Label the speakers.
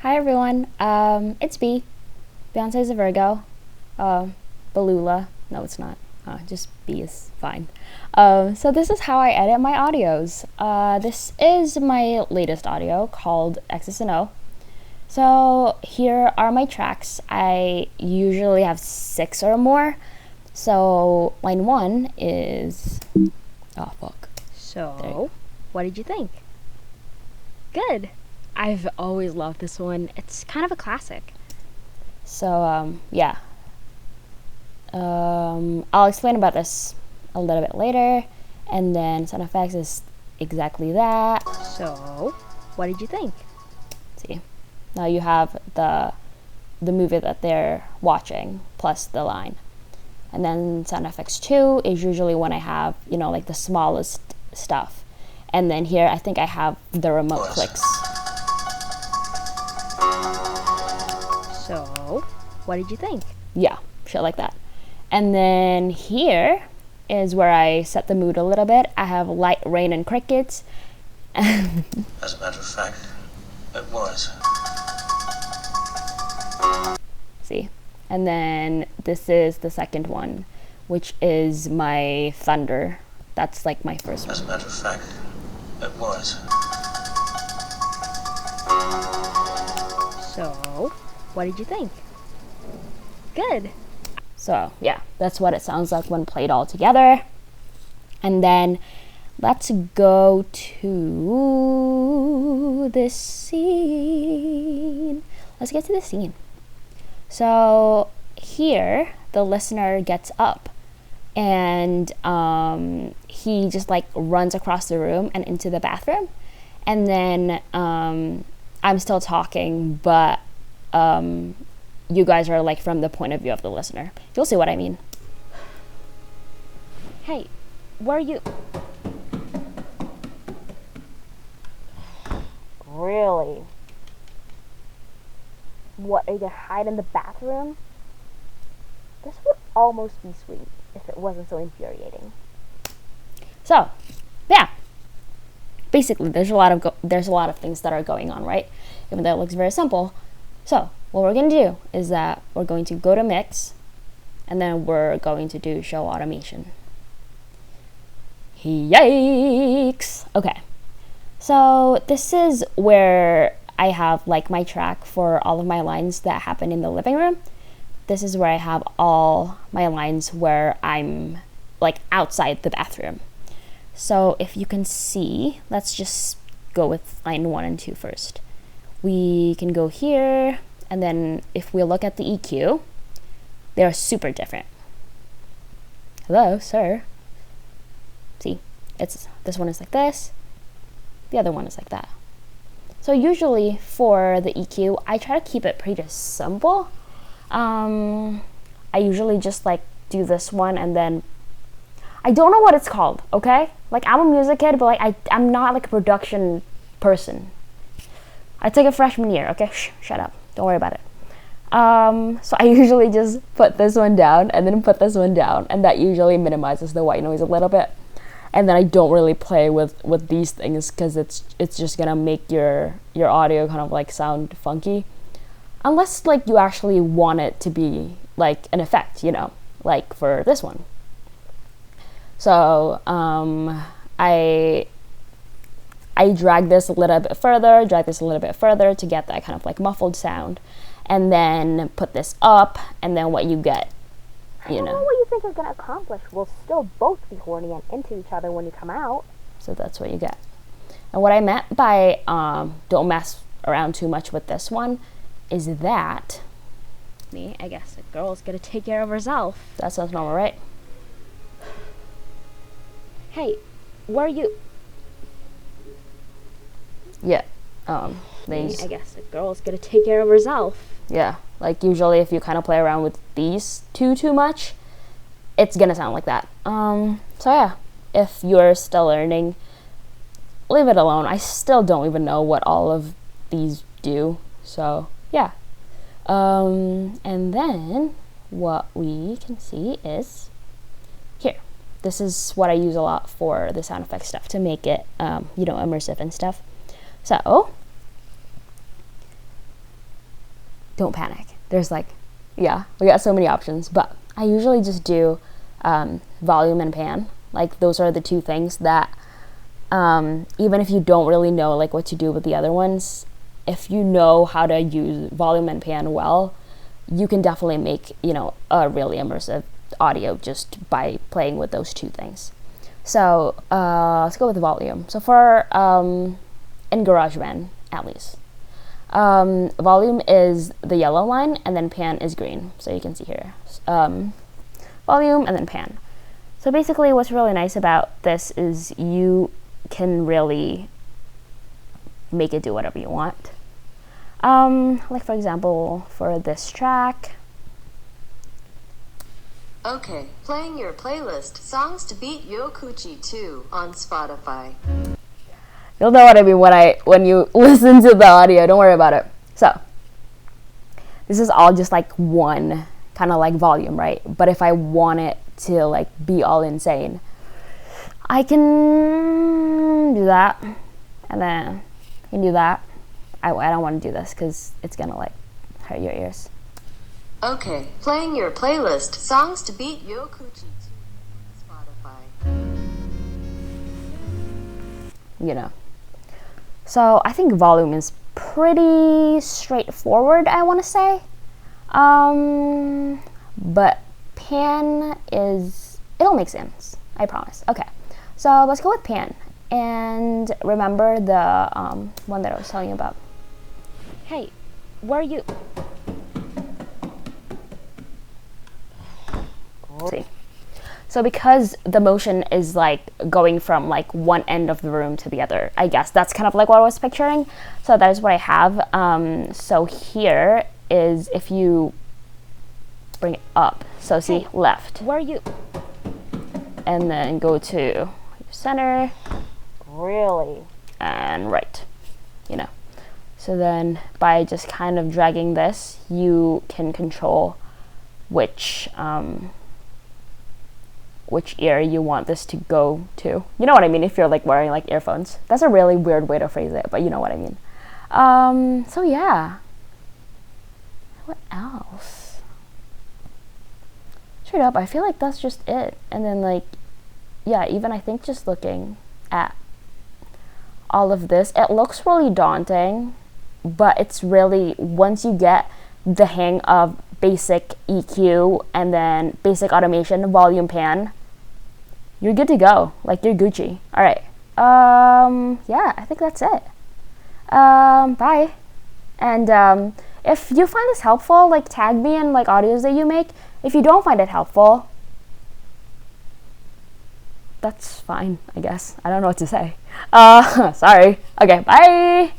Speaker 1: Hi everyone, it's B. Beyonce's a Virgo. Balula. No, it's not. Just B is fine. So this is how I edit my audios. This is my latest audio called X's and O. So here are my tracks. I usually have 6 or more. So line 1 is... Oh, fuck.
Speaker 2: So, what did you think? Good. I've always loved this one. It's kind of a classic.
Speaker 1: So, yeah. I'll explain about this a little bit later. And then sound effects is exactly that.
Speaker 2: So, what did you think?
Speaker 1: See, now you have the movie that they're watching plus the line. And then sound effects 2 is usually when I have, like the smallest stuff. And then here I think I have the remote clicks.
Speaker 2: So, what did you think?
Speaker 1: Yeah, shit like that. And then here is where I set the mood a little bit. I have light rain and crickets.
Speaker 3: As a matter of fact, it was.
Speaker 1: See? And then this is the second one, which is my thunder. That's like my first one.
Speaker 3: As a matter of fact, it was.
Speaker 2: So, what did you think? Good.
Speaker 1: So yeah, that's what it sounds like when played all together. And then let's go to this scene. Let's get to the scene. So here the listener gets up and he just like runs across the room and into the bathroom. And then I'm still talking, but you guys are like from the point of view of the listener. You'll see what I mean.
Speaker 2: Hey, where are you?
Speaker 1: Really? What, are you gonna hide in the bathroom? This would almost be sweet if it wasn't so infuriating. So, yeah. Basically, there's a lot of things that are going on, right? Even though it looks very simple. So, what we're going to do is that we're going to go to mix, and then we're going to do show automation. Yikes! Okay. So, this is where I have like my track for all of my lines that happen in the living room. This is where I have all my lines where I'm like outside the bathroom. So if you can see, let's just go with line 1 and 2 first. We can go here, and then if we look at the EQ, they are super different. Hello, sir. See, this one is like this, the other one is like that. So usually for the EQ, I try to keep it pretty simple. I usually just like do this one, and then I don't know what it's called, okay? Like, I'm a music kid, but like I'm not like a production person. I took a freshman year, okay? Shut up. Don't worry about it. So I usually just put this one down and then put this one down, and that usually minimizes the white noise a little bit. And then I don't really play with these things because it's just gonna make your audio kind of like sound funky, unless like you actually want it to be like an effect, like for this one. So I drag this a little bit further, to get that kind of like muffled sound, and then put this up, and then what you get,
Speaker 4: I don't know what you think you're going to accomplish. We'll still both be horny and into each other when you come out.
Speaker 1: So that's what you get. And what I meant by don't mess around too much with this one is that...
Speaker 2: I guess a girl's gonna take care of herself.
Speaker 1: That sounds normal, right?
Speaker 2: Hey, where are you?
Speaker 1: Yeah.
Speaker 2: I guess a girl's gonna take care of herself.
Speaker 1: Yeah. Like, usually if you kind of play around with these two too much, it's gonna sound like that. So yeah, if you're still learning, leave it alone. I still don't even know what all of these do. So yeah. And then what we can see is here. This is what I use a lot for the sound effect stuff to make it, immersive and stuff. So don't panic. There's like, yeah, we got so many options, but I usually just do volume and pan. Like those are the two things that even if you don't really know like what to do with the other ones, if you know how to use volume and pan well, you can definitely make, you know, a really immersive audio just by playing with those two things. So let's go with the volume. So for in GarageBand at least, volume is the yellow line and then pan is green. So you can see here, volume and then pan. So basically what's really nice about this is you can really make it do whatever you want. Like for example, for this track.
Speaker 5: Okay, playing your playlist, Songs to Beat Yo Coochie 2 on Spotify.
Speaker 1: You'll know what I mean when you listen to the audio, don't worry about it. So, this is all just like one kind of like volume, right? But if I want it to like be all insane, I can do that, and then I can do that. I don't want to do this because it's gonna like hurt your ears.
Speaker 5: Okay, playing your playlist, Songs to Beat Yo Coochie 2 on Spotify.
Speaker 1: You know. So I think volume is pretty straightforward, I want to say. But pan is, it'll make sense, I promise. Okay, so let's go with pan. And remember the one that I was telling you about.
Speaker 2: Hey, where are you?
Speaker 1: See. So because the motion is like going from like one end of the room to the other, I guess that's kind of like what I was picturing. So that is what I have. So here is if you bring it up. So see,
Speaker 2: Hey,
Speaker 1: left.
Speaker 2: Where are you?
Speaker 1: And then go to center
Speaker 4: Really?
Speaker 1: and right. You know. So then by just kind of dragging this, you can control which ear you want this to go to. You know what I mean, if you're like wearing like earphones. That's a really weird way to phrase it, but you know what I mean. So yeah. What else? Straight up, I feel like that's just it. And then like, yeah, even I think just looking at all of this, it looks really daunting, but it's really, once you get the hang of basic EQ and then basic automation, volume pan, you're good to go. Like, you're Gucci. All right. Yeah, I think that's it. Bye. And if you find this helpful, like, tag me in like audios that you make. If you don't find it helpful, that's fine, I guess. I don't know what to say. Sorry. Okay, bye.